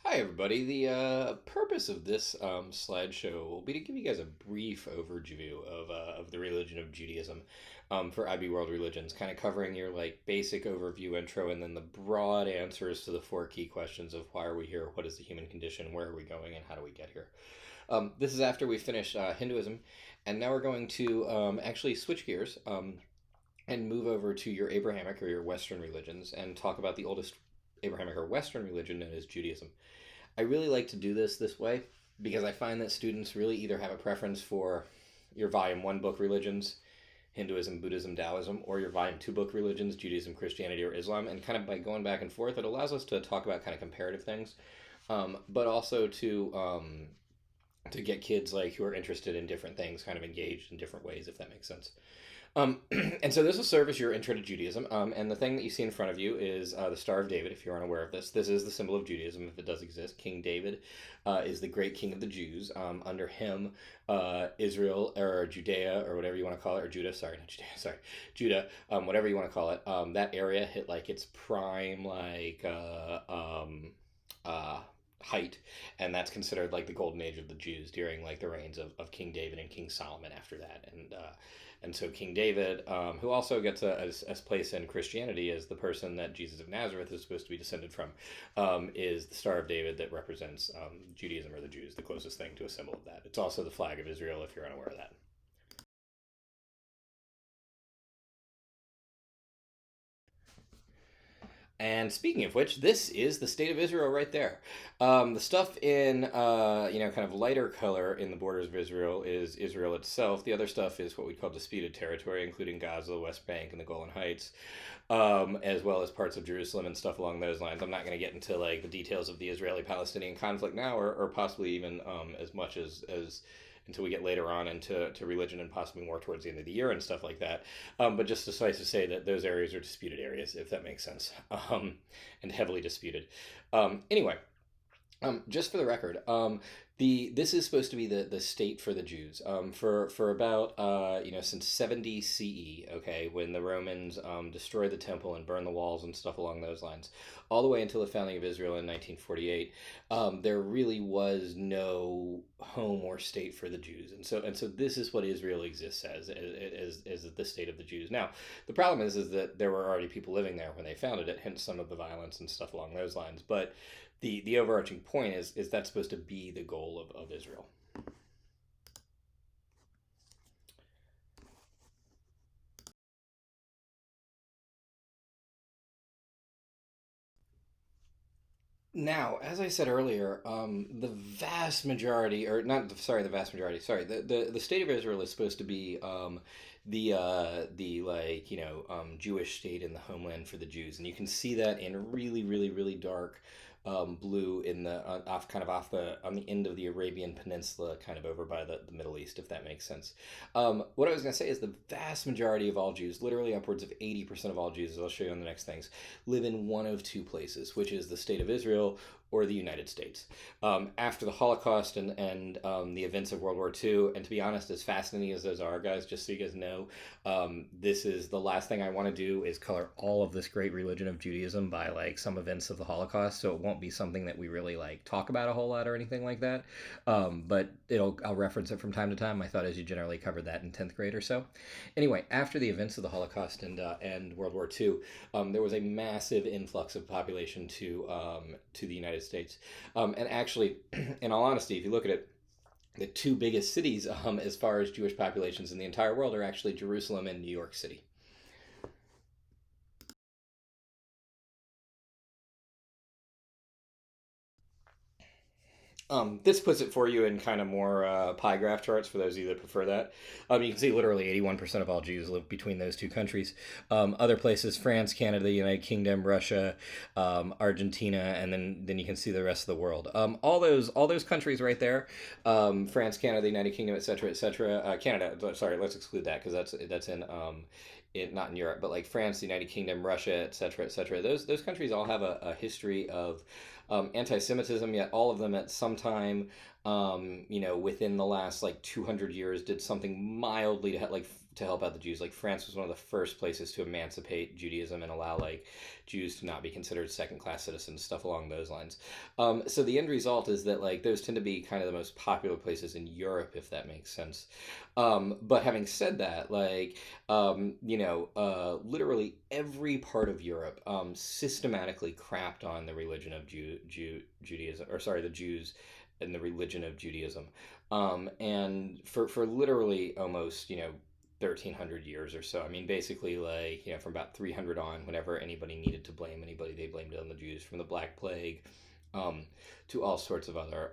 Hi, everybody. The purpose of this slideshow will be to give you guys a brief overview of the religion of Judaism for IB World Religions, kind of covering your basic overview intro and then the broad answers to the four key questions of why are we here, what is the human condition, where are we going, and how do we get here. This is after we finished Hinduism, and now we're going to actually switch gears and move over to your Abrahamic or your Western religions and talk about the oldest Abrahamic or Western religion known as Judaism. I really like to do this way because I find that students really either have a preference for your volume 1 book religions, Hinduism, Buddhism, Taoism, or your volume 2 book religions, Judaism, Christianity, or Islam. And kind of by going back and forth, it allows us to talk about kind of comparative things, but also to get kids who are interested in different things kind of engaged in different ways, if that makes sense. And so this will serve as your intro to Judaism. And the thing that you see in front of you is the Star of David, if you're unaware of this. This is the symbol of Judaism, if it does exist. King David is the great king of the Jews. Under him, Israel, or Judea, or whatever you want to call it, or Judah, sorry, not Judea, sorry, Judah, whatever you want to call it, that area hit its prime, height, and that's considered the golden age of the Jews during the reigns of King David and King Solomon after that. And so King David, who also gets a place in Christianity as the person that Jesus of Nazareth is supposed to be descended from, is the Star of David that represents Judaism or the Jews, the closest thing to a symbol of that. It's also the flag of Israel, if you're unaware of that. And speaking of which, this is the state of Israel right there. The stuff in, kind of lighter color in the borders of Israel is Israel itself. The other stuff is what we call disputed territory, including Gaza, the West Bank, and the Golan Heights, as well as parts of Jerusalem and stuff along those lines. I'm not going to get into the details of the Israeli-Palestinian conflict now, or possibly even as much as until we get later on into religion and possibly more towards the end of the year and stuff like that. But just suffice to say that those areas are disputed areas, if that makes sense, and heavily disputed. Anyway, just for the record, this is supposed to be the state for the Jews for about since 70 CE, okay, when the Romans destroyed the temple and burned the walls and stuff along those lines, all the way until the founding of Israel in 1948. There really was no home or state for the Jews, and so this is what Israel exists as the state of the Jews. Now, the problem is that there were already people living there when they founded it, hence some of the violence and stuff along those lines, but the overarching point is that's supposed to be the goal of Israel. Now, as I said earlier, the vast majority, or not, sorry, the vast majority, sorry, the state of Israel is supposed to be the Jewish state in the homeland for the Jews, and you can see that in really, really, really dark blue in the off the on the end of the Arabian Peninsula, kind of over by the Middle East, if that makes sense. What I was going to say is the vast majority of all Jews, literally upwards of 80% of all Jews, as I'll show you on the next things, live in one of two places, which is the state of Israel or the United States. After the Holocaust and the events of World War II, and to be honest, as fascinating as those are, guys, just so you guys know, this is the last thing I want to do is color all of this great religion of Judaism by some events of the Holocaust, so it won't be something that we really talk about a whole lot or anything like that. But I'll reference it from time to time. I thought as you generally covered that in 10th grade or so. Anyway, after the events of the Holocaust and World War II, there was a massive influx of population to the United States. And actually, in all honesty, if you look at it, the two biggest cities as far as Jewish populations in the entire world are actually Jerusalem and New York City. This puts it for you in kind of more pie graph charts for those of you that prefer that. You can see literally 81% of all Jews live between those two countries. Other places, France, Canada, the United Kingdom, Russia, Argentina, and then you can see the rest of the world. All those countries right there, France, Canada, the United Kingdom, etc., etc. Canada, sorry, let's exclude that because that's in not in Europe, but France, the United Kingdom, Russia, etc., etc. Those countries all have a history of anti-Semitism. Yet all of them at some time, within the last 200 years, did something mildly to to help out the Jews. Like France was one of the first places to emancipate Judaism and allow like Jews to not be considered second class citizens, stuff along those lines. So the end result is that like those tend to be kind of the most popular places in Europe, if that makes sense. But having said that, like literally every part of Europe systematically crapped on the religion of Judaism, or sorry, the Jews and the religion of Judaism, and for literally almost 1300 years or so. I mean, basically, like, from about 300 on, whenever anybody needed to blame anybody, they blamed it on the Jews, from the Black Plague um, to all sorts of other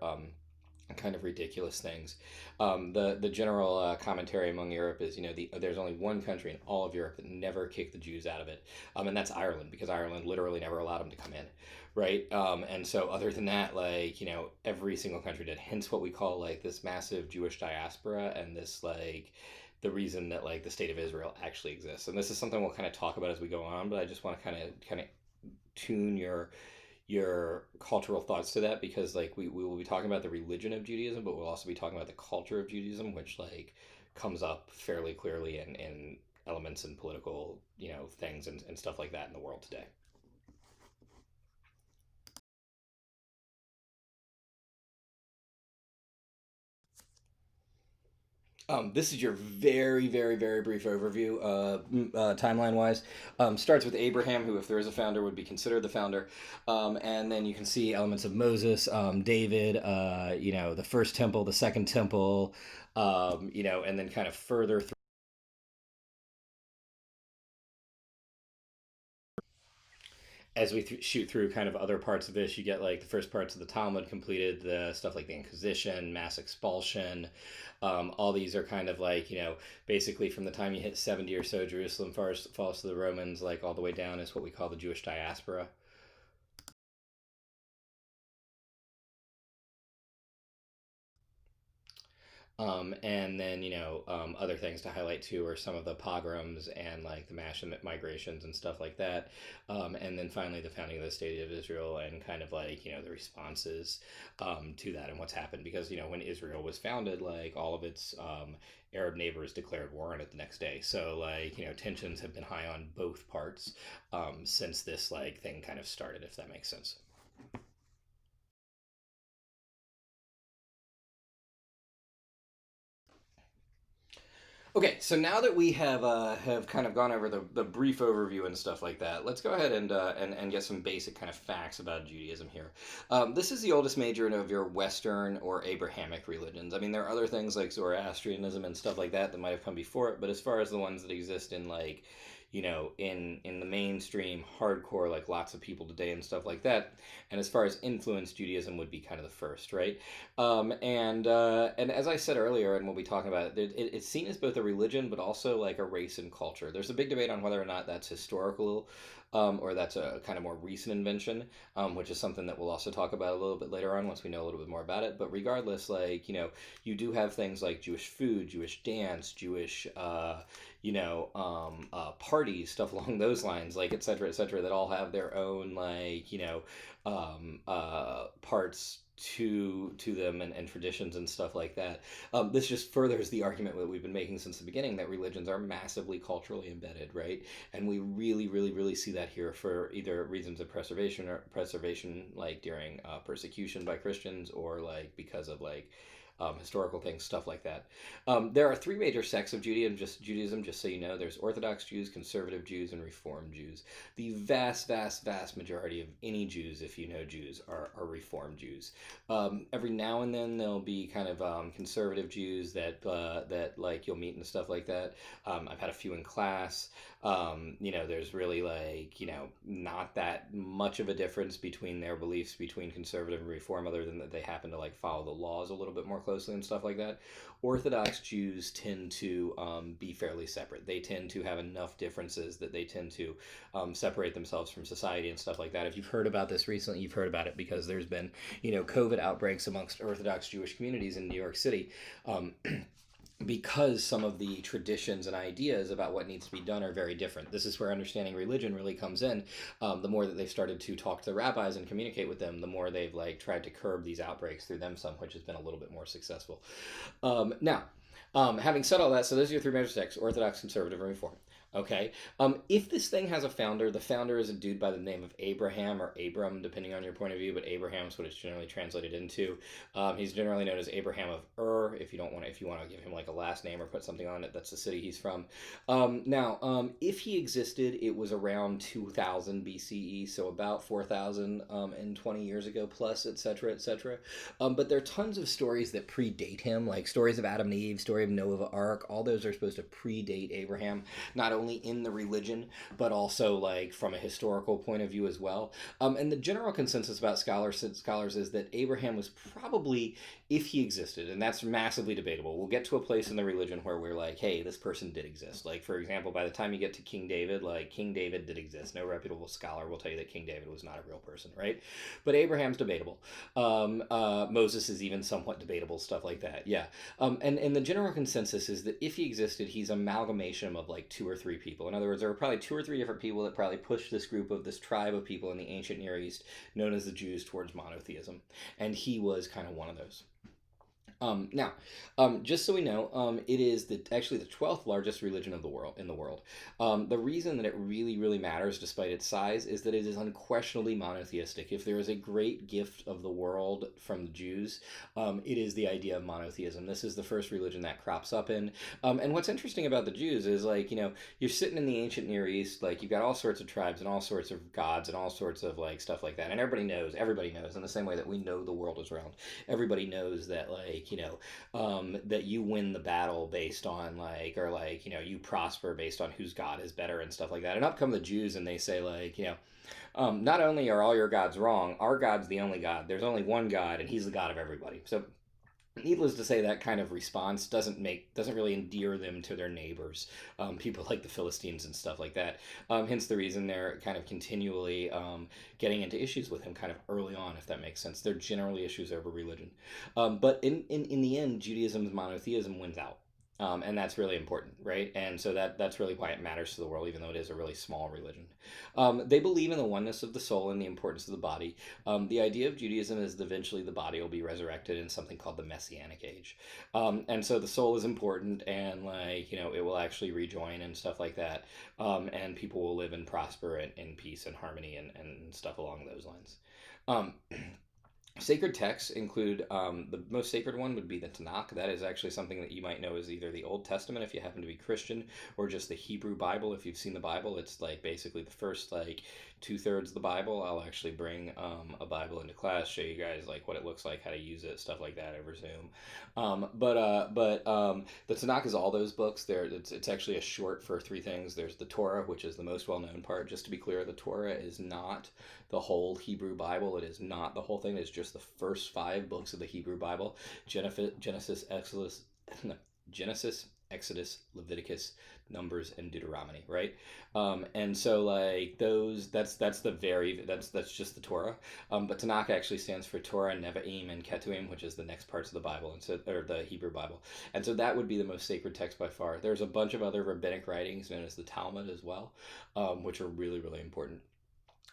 kind of ridiculous things. The general commentary among Europe is, there's only one country in all of Europe that never kicked the Jews out of it, and that's Ireland, because Ireland literally never allowed them to come in, right? And so other than that, like, every single country did. Hence what we call like this massive Jewish diaspora, and this like the reason that like the state of Israel actually exists. And this is something we'll kind of talk about as we go on, but I just want to kind of tune your cultural thoughts to that, because like we will be talking about the religion of Judaism, but we'll also be talking about the culture of Judaism, which like comes up fairly clearly in elements and political things and stuff like that in the world today. This is your very, very, very brief overview, timeline wise. Starts with Abraham, who, if there is a founder, would be considered the founder. And then you can see elements of Moses, David, the first temple, the second temple, and then kind of further through. As we shoot through kind of other parts of this, you get like the first parts of the Talmud completed, the stuff like the Inquisition, mass expulsion. All these are kind of like, basically from the time you hit 70 or so, Jerusalem falls to the Romans, like all the way down is what we call the Jewish diaspora. And then, other things to highlight too are some of the pogroms and like the mass migrations and stuff like that. And then finally, the founding of the State of Israel and kind of like, the responses to that and what's happened. Because, when Israel was founded, like all of its Arab neighbors declared war on it the next day. So, like, tensions have been high on both parts since this like thing kind of started, if that makes sense. Okay, so now that we have kind of gone over the brief overview and stuff like that, let's go ahead and get some basic kind of facts about Judaism here. This is the oldest major of your Western or Abrahamic religions. I mean, there are other things like Zoroastrianism and stuff like that might have come before it, but as far as the ones that exist in like in the mainstream hardcore, like lots of people today and stuff like that. And as far as influence, Judaism would be kind of the first, right? And as I said earlier, and we'll be talking about it's seen as both a religion but also like a race and culture. There's a big debate on whether or not that's historical. Or that's a kind of more recent invention, which is something that we'll also talk about a little bit later on once we know a little bit more about it. But regardless, like, you do have things like Jewish food, Jewish dance, Jewish parties, stuff along those lines, like et cetera, that all have their own like parts to them and traditions and stuff like that. This just furthers the argument that we've been making since the beginning, that religions are massively culturally embedded, right? And we really, really, really see that here for either reasons of preservation, like during persecution by Christians, or like because of like historical things, stuff like that. There are three major sects of Judaism, just so you know. There's Orthodox Jews, Conservative Jews, and Reform Jews. The vast, vast, vast majority of any Jews, if you know Jews, are Reform Jews. Every now and then there'll be kind of Conservative Jews that like you'll meet and stuff like that. I've had a few in class. There's really like, not that much of a difference between their beliefs between conservative and reform, other than that they happen to like follow the laws a little bit more closely and stuff like that. Orthodox Jews tend to be fairly separate. They tend to have enough differences that they tend to separate themselves from society and stuff like that. If you've heard about this recently, you've heard about it because there's been, COVID outbreaks amongst Orthodox Jewish communities in New York City. Because some of the traditions and ideas about what needs to be done are very different. This is where understanding religion really comes in. The more that they've started to talk to the rabbis and communicate with them, the more they've like tried to curb these outbreaks through them some, which has been a little bit more successful. Now, Having said all that, so those are your three major sects: Orthodox, Conservative, and Reform. Okay. If this thing has a founder, the founder is a dude by the name of Abraham or Abram, depending on your point of view, but Abraham is what it's generally translated into. He's generally known as Abraham of Ur. If you want to give him like a last name or put something on it, that's the city he's from. Now, if he existed, it was around 2000 BCE, so about 4,000 and 20 years ago, plus, etc., etc. But there are tons of stories that predate him, like stories of Adam and Eve, story of Noah, Ark. All those are supposed to predate Abraham, not only in the religion, but also like from a historical point of view as well. And the general consensus about scholars is that Abraham was probably, if he existed, and that's massively debatable. We'll get to a place in the religion where we're like, hey, this person did exist. Like, for example, by the time you get to King David, like, King David did exist. No reputable scholar will tell you that King David was not a real person, right? But Abraham's debatable. Moses is even somewhat debatable, stuff like that. Yeah. And the general consensus is that if he existed, he's amalgamation of like two or three people. In other words, there were probably two or three different people that probably pushed this tribe of people in the ancient Near East, known as the Jews, towards monotheism. And he was kind of one of those. Now, just so we know, it is actually the 12th largest religion of the world in the world. The reason that it really, really matters, despite its size, is that it is unquestionably monotheistic. If there is a great gift of the world from the Jews, it is the idea of monotheism. This is the first religion that crops up in. And what's interesting about the Jews is, like, you're sitting in the ancient Near East, like, you've got all sorts of tribes and all sorts of gods and all sorts of like stuff like that, and everybody knows in the same way that we know the world is round. Everybody knows that, like, that you win the battle based on you prosper based on whose god is better and stuff like that. And up come the Jews and they say, like, not only are all your gods wrong, our god's the only god. There's only one God, and he's the God of everybody. So needless to say, that kind of response doesn't really endear them to their neighbors, people like the Philistines and stuff like that. Hence the reason they're kind of continually getting into issues with him kind of early on, if that makes sense. They're generally issues over religion, but in the end, Judaism's monotheism wins out. And that's really important, right? And so that's really why it matters to the world, even though it is a really small religion. They believe in the oneness of the soul and the importance of the body. The idea of Judaism is that eventually the body will be resurrected in something called the Messianic age. And so the soul is important, and it will actually rejoin and stuff like that. And people will live and prosper in peace and harmony and stuff along those lines. Um, Sacred texts include the most sacred one would be the Tanakh. That is actually something that you might know as either the Old Testament if you happen to be Christian, or just the Hebrew Bible if you've seen the Bible. It's like basically the first like 2/3 of the Bible. I'll actually bring a Bible into class, show you guys like what it looks like, how to use it, stuff like that over Zoom. But the Tanakh is all those books. It's actually a short for three things. There's the Torah, which is the most well known part. Just to be clear, the Torah is not the whole Hebrew Bible. It is not the whole thing. It's just the first 5 books of the Hebrew Bible: Genesis, Exodus, Genesis, Exodus, Leviticus, Numbers, and Deuteronomy, right? And so like that's just the Torah. But Tanakh actually stands for Torah, Nevi'im, and Ketuvim, which is the next parts of the Bible, or the Hebrew Bible. And so that would be the most sacred text by far. There's a bunch of other rabbinic writings known as the Talmud as well, which are really, really important.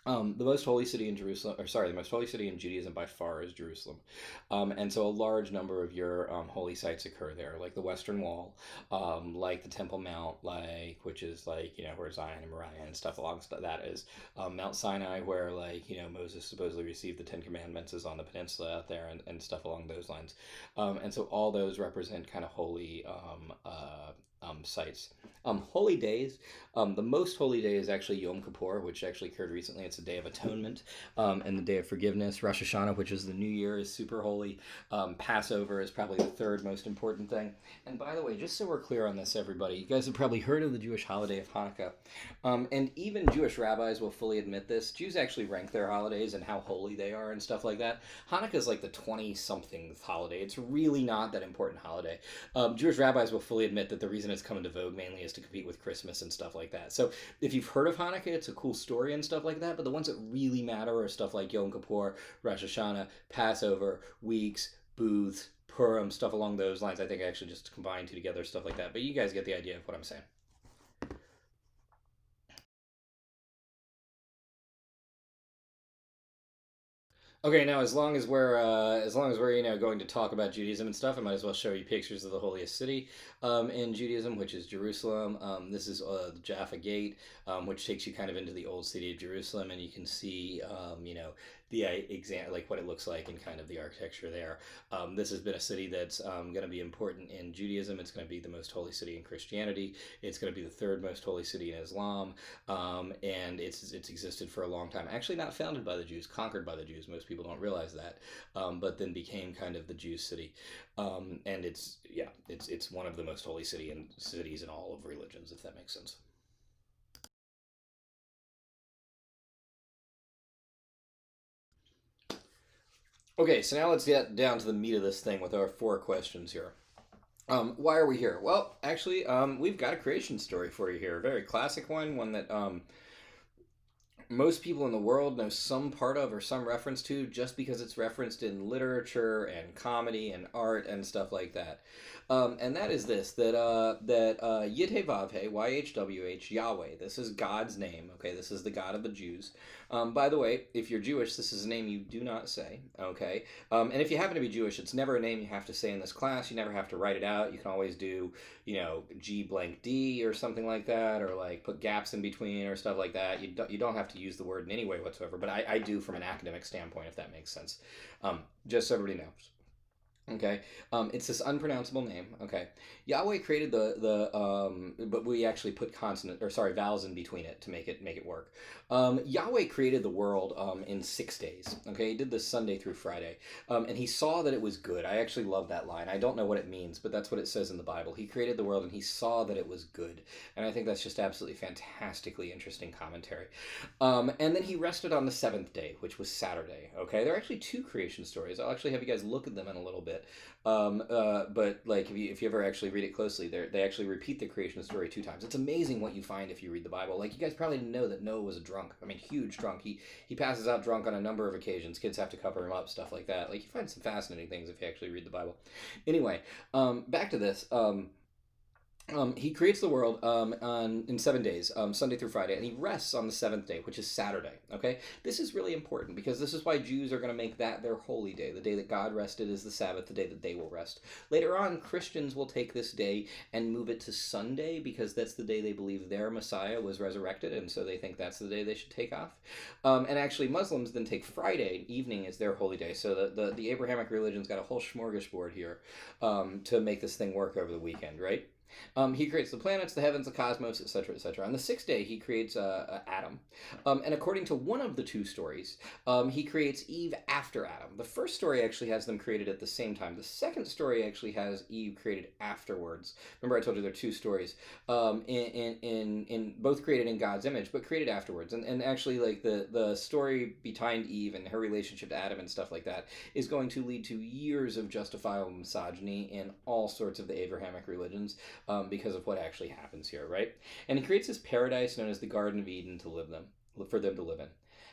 The most holy city in the most holy city in Judaism by far is Jerusalem. And so a large number of your holy sites occur there, like the Western Wall, like the Temple Mount, which is where Zion and Moriah and stuff along that is. Mount Sinai, where Moses supposedly received the Ten Commandments, is on the peninsula out there, and stuff along those lines. And so all those represent kind of holy sites. Holy days. The most holy day is actually Yom Kippur, which actually occurred recently. It's a day of atonement and the day of forgiveness. Rosh Hashanah, which is the New Year, is super holy. Passover is probably the third most important thing. And by the way, just so we're clear on this, everybody, you guys have probably heard of the Jewish holiday of Hanukkah. And even Jewish rabbis will fully admit this. Jews actually rank their holidays and how holy they are and stuff like that. Hanukkah is like the 20-something holiday. It's really not that important holiday. Jewish rabbis will fully admit that the reason it's come into vogue mainly is to compete with Christmas and stuff like that. So if you've heard of Hanukkah, it's a cool story and stuff like that, but the ones that really matter are stuff like Yom Kippur, Rosh Hashanah, Passover, weeks, booths, Purim, stuff along those lines. I think I actually just combine two together, stuff like that, but you guys get the idea of what I'm saying. Okay, now as long as we're going to talk about Judaism and stuff, I might as well show you pictures of the holiest city in Judaism, which is Jerusalem. This is the Jaffa Gate, which takes you kind of into the old city of Jerusalem, and you can see the like what it looks like and kind of the architecture there. This has been a city that's going to be important in Judaism. It's going to be the most holy city in Christianity. It's going to be the third most holy city in Islam, and it's existed for a long time. Actually, not founded by the Jews, conquered by the Jews. Most people don't realize that, but then became kind of the Jews' city, and it's one of the most holy cities in all of religions, if that makes sense. Okay, so now let's get down to the meat of this thing with our four questions here. Why are we here? Well, actually, we've got a creation story for you here. A very classic one that most people in the world know some part of or some reference to just because it's referenced in literature and comedy and art and stuff like that. And that is this that Yidhe YHWH, Yahweh. This is God's name. Okay, this is the God of the Jews. By the way, if you're Jewish, this is a name you do not say. Okay, and if you happen to be Jewish, it's never a name you have to say in this class. You never have to write it out. You can always do, G blank D or something like that, or like put gaps in between or stuff like that. You don't have to use the word in any way whatsoever, but I do from an academic standpoint, if that makes sense. Just so everybody knows. Okay, it's this unpronounceable name. Okay, Yahweh created but we actually put vowels in between it to make it work. Yahweh created the world in 6 days. Okay, he did this Sunday through Friday, and he saw that it was good. I actually love that line. I don't know what it means, but that's what it says in the Bible. He created the world and he saw that it was good, and I think that's just absolutely fantastically interesting commentary. And then he rested on the seventh day, which was Saturday. Okay, there are actually two creation stories. I'll actually have you guys look at them in a little bit. But like if you ever actually read it closely, they actually repeat the creation story two times. It's amazing what you find if you read the Bible. Like you guys probably didn't know that Noah was a drunk. I mean, huge drunk. He passes out drunk on a number of occasions. Kids have to cover him up, stuff like that. Like you find some fascinating things if you actually read the Bible. Anyway, back to this. He creates the world in 7 days, Sunday through Friday, and he rests on the seventh day, which is Saturday. Okay, this is really important because this is why Jews are going to make that their holy day. The day that God rested is the Sabbath, the day that they will rest. Later on, Christians will take this day and move it to Sunday because that's the day they believe their Messiah was resurrected, and so they think that's the day they should take off. And actually, Muslims then take Friday evening as their holy day. So the Abrahamic religion's got a whole smorgasbord here to make this thing work over the weekend, right? He creates the planets, the heavens, the cosmos, etc., etc. On the sixth day, he creates Adam. And according to one of the two stories, he creates Eve after Adam. The first story actually has them created at the same time. The second story actually has Eve created afterwards. Remember, I told you there are two stories, in both created in God's image, but created afterwards. And actually, like the story behind Eve and her relationship to Adam and stuff like that is going to lead to years of justifiable misogyny in all sorts of the Abrahamic religions. Because of what actually happens here, right? And he creates this paradise known as the Garden of Eden for them to live in.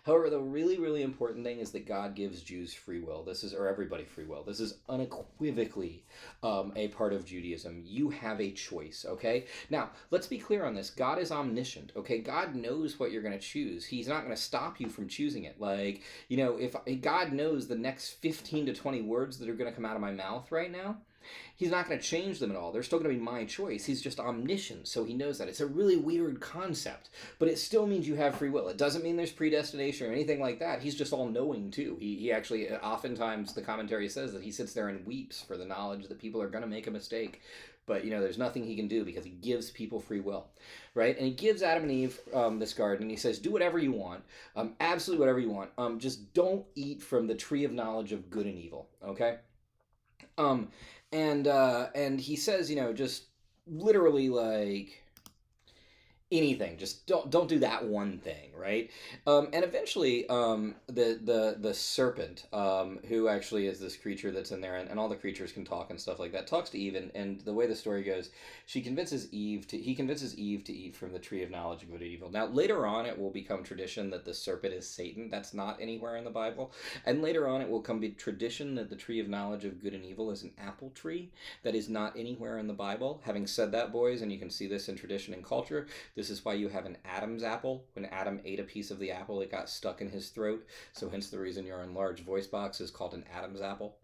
However, the really, really important thing is that God gives Jews free will. Or everybody free will. This is unequivocally a part of Judaism. You have a choice, okay? Now, let's be clear on this. God is omniscient, okay? God knows what you're going to choose. He's not going to stop you from choosing it. Like, if God knows the next 15 to 20 words that are going to come out of my mouth right now, he's not going to change them at all. They're still going to be my choice. He's just omniscient, so he knows that. It's a really weird concept, but it still means you have free will. It doesn't mean there's predestination or anything like that. He's just all-knowing, too. He actually, oftentimes, the commentary says that he sits there and weeps for the knowledge that people are going to make a mistake. But, there's nothing he can do because he gives people free will, right? And he gives Adam and Eve this garden, and he says, do whatever you want, absolutely whatever you want. Just don't eat from the tree of knowledge of good and evil, okay? And he says, just literally like anything, just don't do that one thing, right? And eventually the serpent, who actually is this creature that's in there, and all the creatures can talk and stuff like that, talks to Eve, and the way the story goes, he convinces Eve to eat from the tree of knowledge of good and evil. Now later on it will become tradition that the serpent is Satan. That's not anywhere in the Bible. And later on it will be tradition that the tree of knowledge of good and evil is an apple tree. That is not anywhere in the Bible. Having said that, boys, and you can see this in tradition and culture, This is why you have an Adam's apple. When Adam ate a piece of the apple, it got stuck in his throat. So hence the reason your enlarged voice box is called an Adam's apple.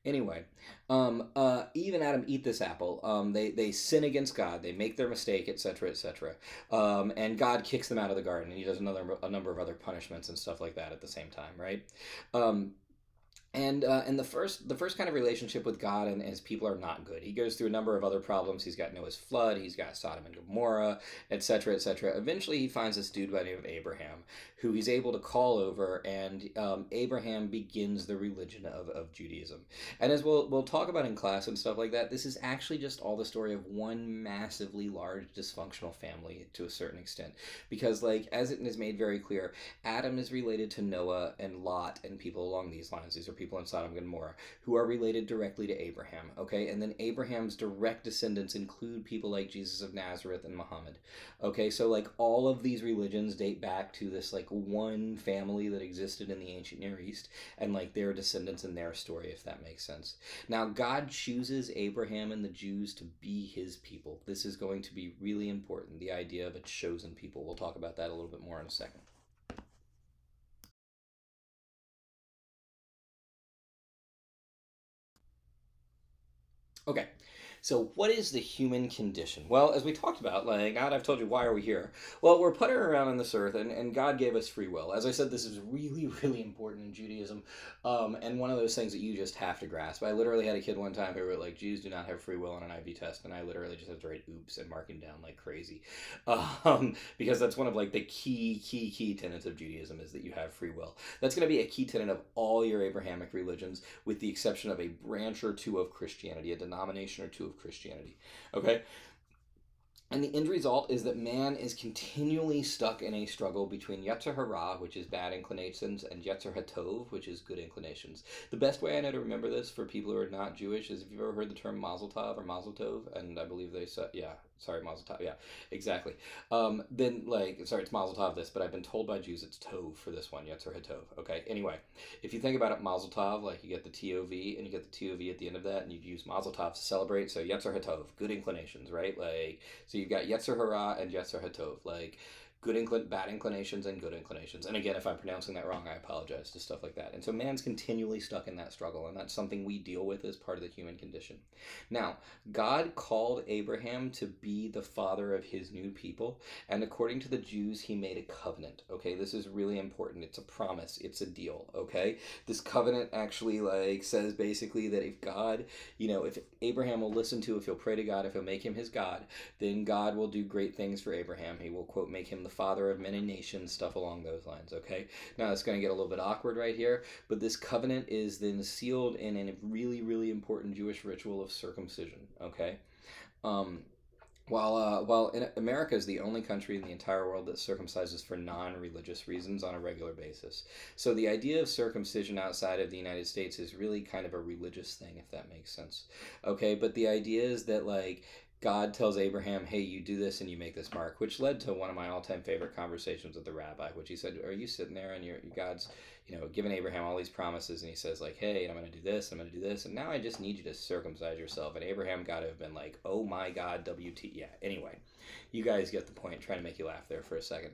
Anyway, Eve and Adam eat this apple. They sin against God. They make their mistake, etc., etc. And God kicks them out of the garden. And he does a number of other punishments and stuff like that at the same time, right? Um, and the first kind of relationship with God and his people are not good. He goes through a number of other problems. He's got Noah's flood. He's got Sodom and Gomorrah, etc., etc. Eventually, he finds this dude by the name of Abraham, who he's able to call over, and Abraham begins the religion of Judaism. And as we'll talk about in class and stuff like that, this is actually just all the story of one massively large dysfunctional family to a certain extent, because like as it is made very clear, Adam is related to Noah and Lot and people along these lines. These are people in Sodom and Gomorrah who are related directly to Abraham, okay? And then Abraham's direct descendants include people like Jesus of Nazareth and Muhammad, okay? So like all of these religions date back to this like one family that existed in the ancient Near East and like their descendants and their story, if that makes sense. Now, God chooses Abraham and the Jews to be his people. This is going to be really important, the idea of a chosen people. We'll talk about that a little bit more in a second. Okay, so what is the human condition? Well, as we talked about, like, God, I've told you, why are we here? Well, we're putting around on this earth, and God gave us free will. As I said, this is really, really important in Judaism, and one of those things that you just have to grasp. I literally had a kid one time who wrote, like, Jews do not have free will on an IB test, and I literally just had to write oops and mark him down like crazy. Because that's one of, like, the key tenets of Judaism is that you have free will. That's going to be a key tenet of all your Abrahamic religions, with the exception of a branch or two of Christianity, a denomination or two of Christianity. Okay? And the end result is that man is continually stuck in a struggle between Yetzer Hara, which is bad inclinations, and Yetzer HaTov, which is good inclinations. The best way I know to remember this for people who are not Jewish is, if you've ever heard the term Mazel Tov or Mazel Tov, and I believe they said, yeah, sorry, Mazel Tov, yeah, exactly. Then, like, sorry, it's Mazel Tov this, but I've been told by Jews it's Tov for this one, Yetzer HaTov. Okay, anyway, if you think about it, Mazel Tov, like you get the Tov, and you get the Tov at the end of that, and you use Mazel Tov to celebrate, so Yetzer HaTov, good inclinations, right? Like, so you've got Yetzer Hara and Yetzer HaTov, like bad inclinations and good inclinations. And again, if I'm pronouncing that wrong, I apologize to stuff like that. And so man's continually stuck in that struggle, and that's something we deal with as part of the human condition. Now, God called Abraham to be the father of his new people, and according to the Jews, he made a covenant. Okay, this is really important. It's a promise. It's a deal. Okay, this covenant actually like says basically that if God, if Abraham will listen to, if he'll pray to God, if he'll make him his God, then God will do great things for Abraham. He will, quote, make him the father of many nations, stuff along those lines, okay? Now, it's going to get a little bit awkward right here, but this covenant is then sealed in a really, really important Jewish ritual of circumcision, okay? Um, while in America is the only country in the entire world that circumcises for non-religious reasons on a regular basis. So the idea of circumcision outside of the United States is really kind of a religious thing, if that makes sense. Okay, but the idea is that like God tells Abraham, hey, you do this and you make this mark, which led to one of my all-time favorite conversations with the rabbi, which he said, are you sitting there and God's, giving Abraham all these promises, and he says like, hey, I'm going to do this, I'm going to do this, and now I just need you to circumcise yourself. And Abraham got to have been like, oh my God, WT. Yeah, anyway, you guys get the point. Trying to make you laugh there for a second.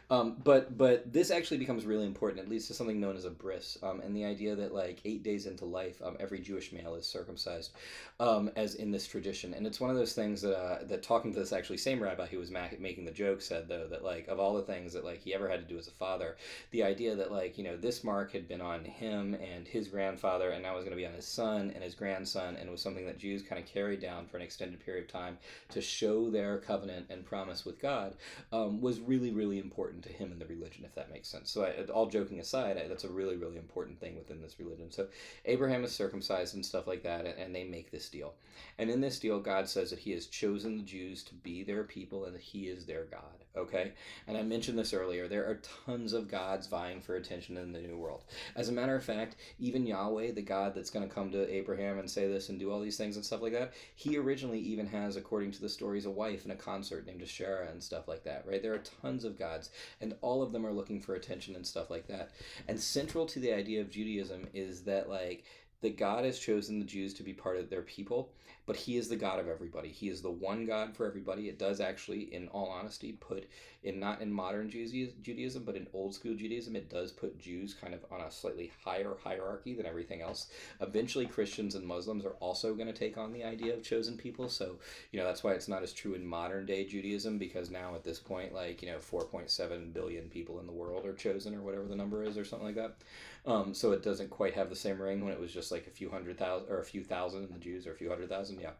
But this actually becomes really important. It leads to something known as a bris, and the idea that like 8 days into life, every Jewish male is circumcised, as in this tradition. And it's one of those things that talking to this actually same rabbi who was making the joke said though that like of all the things that like he ever had to do as a father, the idea that like this mark had been on him and his grandfather, and now was going to be on his son and his grandson, and it was something that Jews kind of carried down for an extended period of time to show their covenant and promise with God, was really, really important to him in the religion, if that makes sense. So all joking aside, that's a really, really important thing within this religion. So Abraham is circumcised and stuff like that, and they make this deal. And in this deal, God says that he has chosen the Jews to be their people and that he is their God, okay? And I mentioned this earlier. There are tons of gods vying for attention in the New World. As a matter of fact, even Yahweh, the God that's going to come to Abraham and say this and do all these things and stuff like that, he originally even has, according to the stories, a wife and a consort named Asherah and stuff like that, right? There are tons of gods, and all of them are looking for attention and stuff like that. And central to the idea of Judaism is that, like, that God has chosen the Jews to be part of their people, but he is the God of everybody. He is the one God for everybody. It does actually, in all honesty, put in, not in modern Judaism, but in old school Judaism, it does put Jews kind of on a slightly higher hierarchy than everything else. Eventually, Christians and Muslims are also going to take on the idea of chosen people. So, that's why it's not as true in modern day Judaism, because now at this point, 4.7 billion people in the world are chosen, or whatever the number is, or something like that. So it doesn't quite have the same ring when it was just like a few hundred thousand or a few thousand in the Jews, or a few hundred thousand. Yeah.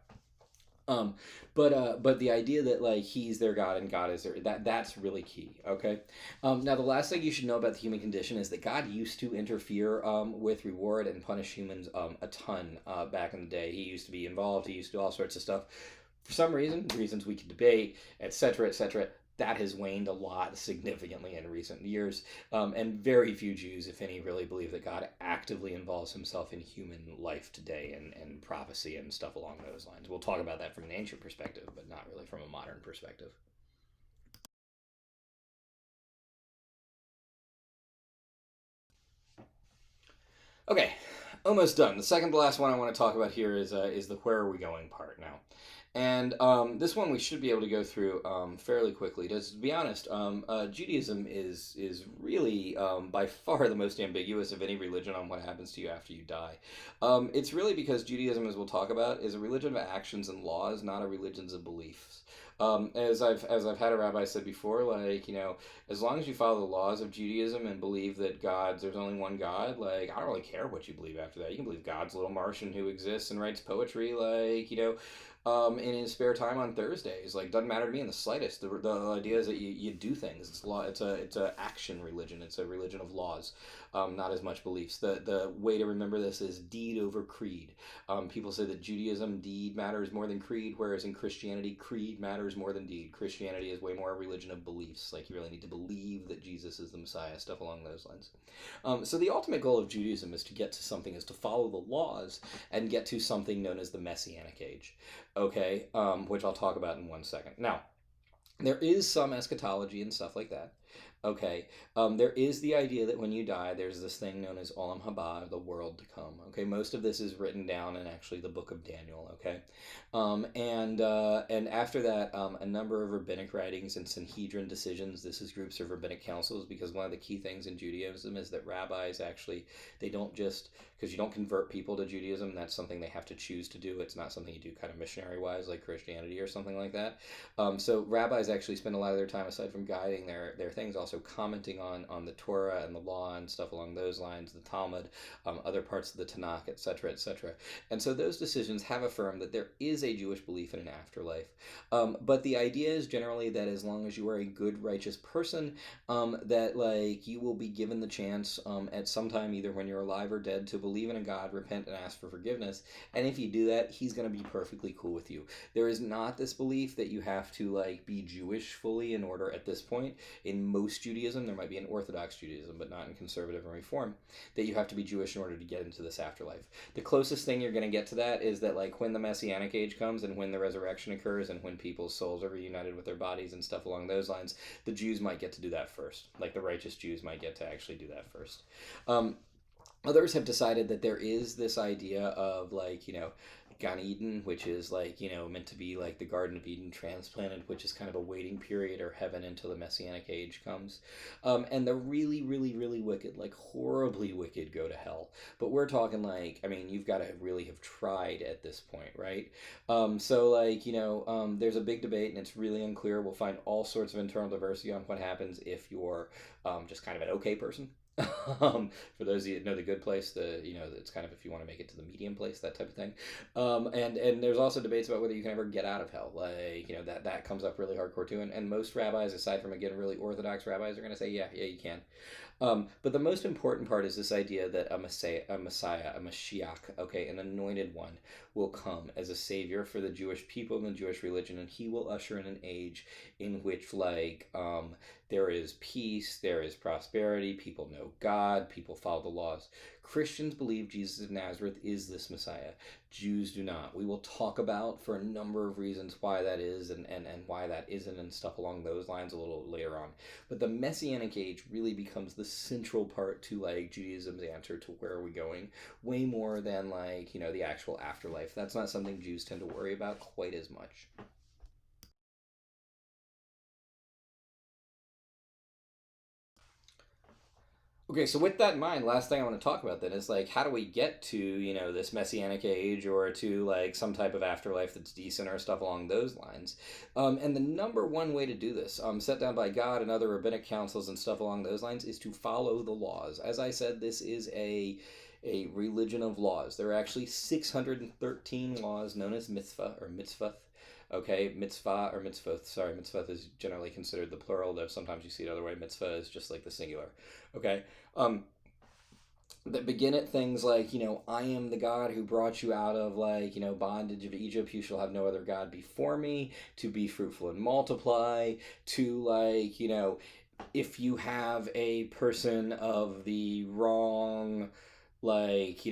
Um, but the idea that he's their God and God is their, that's really key. Okay. Now the last thing you should know about the human condition is that God used to interfere with reward and punish humans a ton back in the day. He used to be involved. He used to do all sorts of stuff. For some reasons we could debate, etc., etc., that has waned a lot significantly in recent years. And very few Jews, if any, really believe that God actively involves himself in human life today, and prophecy and stuff along those lines. We'll talk about that from an ancient perspective, but not really from a modern perspective. Okay, almost done. The second to last one I want to talk about here is the where are we going part now. And this one we should be able to go through fairly quickly. To be honest, Judaism is really by far the most ambiguous of any religion on what happens to you after you die. It's really because Judaism, as we'll talk about, is a religion of actions and laws, not a religion of beliefs. As I've had a rabbi said before, as long as you follow the laws of Judaism and believe that there's only one God, I don't really care what you believe after that. You can believe God's little Martian who exists and writes poetry, in his spare time on Thursdays. Doesn't matter to me in the slightest. The idea is that you do things. It's law. It's a action religion. It's a religion of laws, not as much beliefs. The way to remember this is deed over creed. People say that Judaism, deed matters more than creed, whereas in Christianity, creed matters more than deed. Christianity is way more a religion of beliefs. You really need to believe that Jesus is the Messiah, stuff along those lines. So the ultimate goal of Judaism is to get to something, is to follow the laws and get to something known as the Messianic age. Okay, which I'll talk about in 1 second. Now, there is some eschatology and stuff like that. Okay, there is the idea that when you die, there's this thing known as Olam Haba, the world to come. Okay, most of this is written down in actually the book of Daniel. Okay, and after that, a number of rabbinic writings and Sanhedrin decisions. This is groups of rabbinic councils, because one of the key things in Judaism is that rabbis actually, they don't just, because you don't convert people to Judaism. That's something they have to choose to do. It's not something you do kind of missionary wise like Christianity or something like that. So rabbis actually spend a lot of their time, aside from guiding their things, also commenting on the Torah and the law and stuff along those lines, the Talmud, other parts of the Tanakh, etc., etc. And so those decisions have affirmed that there is a Jewish belief in an afterlife. But the idea is generally that as long as you are a good, righteous person, that you will be given the chance at some time, either when you're alive or dead, to believe in a God, repent, and ask for forgiveness. And if you do that, he's going to be perfectly cool with you. There is not this belief that you have to be Jewish fully in order at this point. In most Judaism, there might be an Orthodox Judaism, but not in Conservative and Reform, that you have to be Jewish in order to get into this afterlife. The closest thing you're going to get to that is that when the Messianic age comes and when the resurrection occurs and when people's souls are reunited with their bodies and stuff along those lines, the Jews might get to do that first. The righteous Jews might get to actually do that first. Others have decided that there is this idea of Gan Eden, which is meant to be the Garden of Eden transplanted, which is kind of a waiting period or heaven until the Messianic age comes. And the really, really, really wicked, horribly wicked, go to hell. But we're talking you've got to really have tried at this point, right? There's a big debate and it's really unclear. We'll find all sorts of internal diversity on what happens if you're just kind of an okay person. For those of you that know the good place, it's kind of if you want to make it to the medium place, that type of thing. And there's also debates about whether you can ever get out of hell. That comes up really hardcore too. And most rabbis, aside from again really Orthodox rabbis, are going to say yeah you can. But the most important part is this idea that a Messiah, a Mashiach, okay, an anointed one, will come as a savior for the Jewish people and the Jewish religion, and he will usher in an age in which there is peace, there is prosperity, people know God, people follow the laws. Christians believe Jesus of Nazareth is this Messiah. Jews do not. We will talk about for a number of reasons why that is and why that isn't and stuff along those lines a little later on. But the Messianic age really becomes the central part to like Judaism's answer to where are we going, way more than like, the actual afterlife. That's not something Jews tend to worry about quite as much. Okay, so with that in mind, last thing I want to talk about then is like, how do we get to, this messianic age or to like some type of afterlife that's decent or stuff along those lines? And the number one way to do this, set down by God and other rabbinic councils and stuff along those lines, is to follow the laws. As I said, this is a religion of laws. There are actually 613 laws known as mitzvah or mitzvah. Okay, mitzvah or mitzvot. Sorry, mitzvah is generally considered the plural, though sometimes you see it other way. Mitzvah is just like the singular. Okay, um, that begin at things like, I am the God who brought you out of like, bondage of Egypt. You shall have no other God before me. To be fruitful and multiply. To like, if you have a person of the wrong like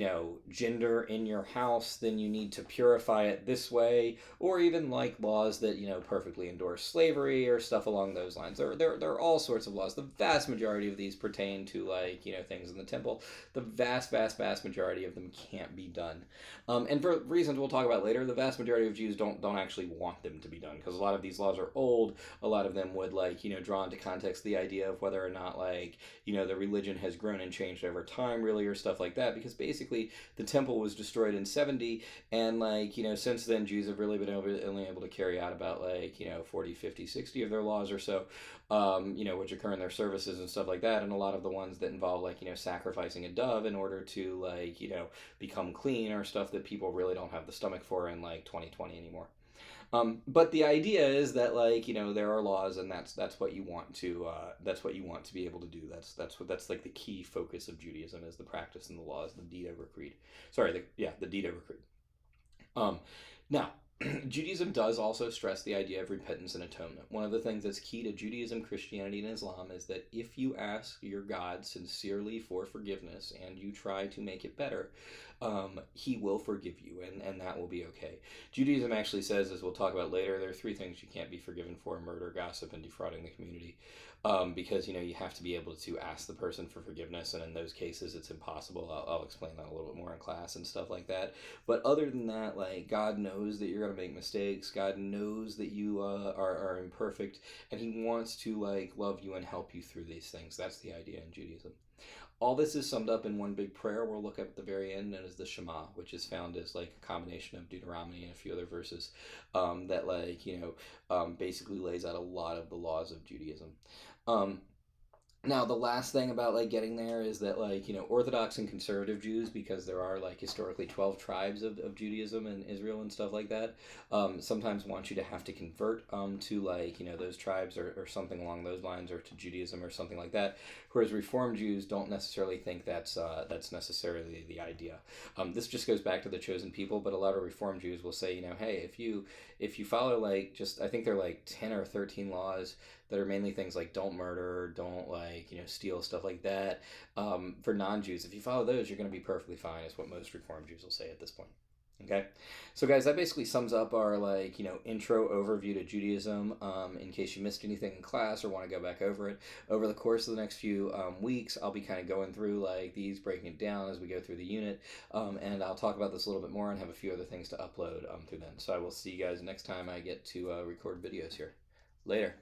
gender in your house, then you need to purify it this way, or even like laws that perfectly endorse slavery or stuff along those lines. There are all sorts of laws. The vast majority of these pertain to like things in the temple. The vast majority of them can't be done, and for reasons we'll talk about later, the vast majority of Jews don't actually want them to be done, because a lot of these laws are old. A lot of them would like draw into context the idea of whether or not like the religion has grown and changed over time really, or stuff like that, because basically the temple was destroyed in 70, and like since then Jews have really been only able to carry out about like 40, 50, 60 of their laws or so, which occur in their services and stuff like that. And a lot of the ones that involve like sacrificing a dove in order to like become clean, or stuff that people really don't have the stomach for in like 2020 anymore. But the idea is that like there are laws, and that's what you want to be able to do. That's like the key focus of Judaism, is the practice and the laws, the deed over creed. Sorry, the deed over creed. Um, Now, Judaism does also stress the idea of repentance and atonement. One of the things that's key to Judaism, Christianity, and Islam is that if you ask your God sincerely for forgiveness and you try to make it better, he will forgive you, and that will be okay. Judaism actually says, as we'll talk about later, there are three things you can't be forgiven for: murder, gossip, and defrauding the community. Because you have to be able to ask the person for forgiveness, and in those cases it's impossible. I'll explain that a little bit more in class and stuff like that. But other than that, like, God knows that you're going to make mistakes. God knows that you are imperfect, and he wants to like love you and help you through these things. That's the idea in Judaism. All this is summed up in one big prayer we'll look at the very end, known as the Shema, which is found as like a combination of Deuteronomy and a few other verses, that like basically lays out a lot of the laws of Judaism. Um, Now, the last thing about like getting there is that like Orthodox and conservative Jews, because there are like historically 12 tribes of Judaism in Israel and stuff like that, sometimes want you to have to convert to like those tribes, or something along those lines, or to Judaism or something like that. Whereas Reform Jews don't necessarily think that's necessarily the idea. This just goes back to the chosen people, but a lot of Reform Jews will say, hey, if you follow like, just, I think they're like 10 or 13 laws that are mainly things like don't murder, don't like steal, stuff like that. For non-Jews, if you follow those, you're going to be perfectly fine, is what most Reform Jews will say at this point. Okay, so guys, that basically sums up our like intro overview to Judaism. In case you missed anything in class or want to go back over it, over the course of the next few weeks, I'll be kind of going through like these, breaking it down as we go through the unit, and I'll talk about this a little bit more and have a few other things to upload through then. So I will see you guys next time I get to record videos here. Later.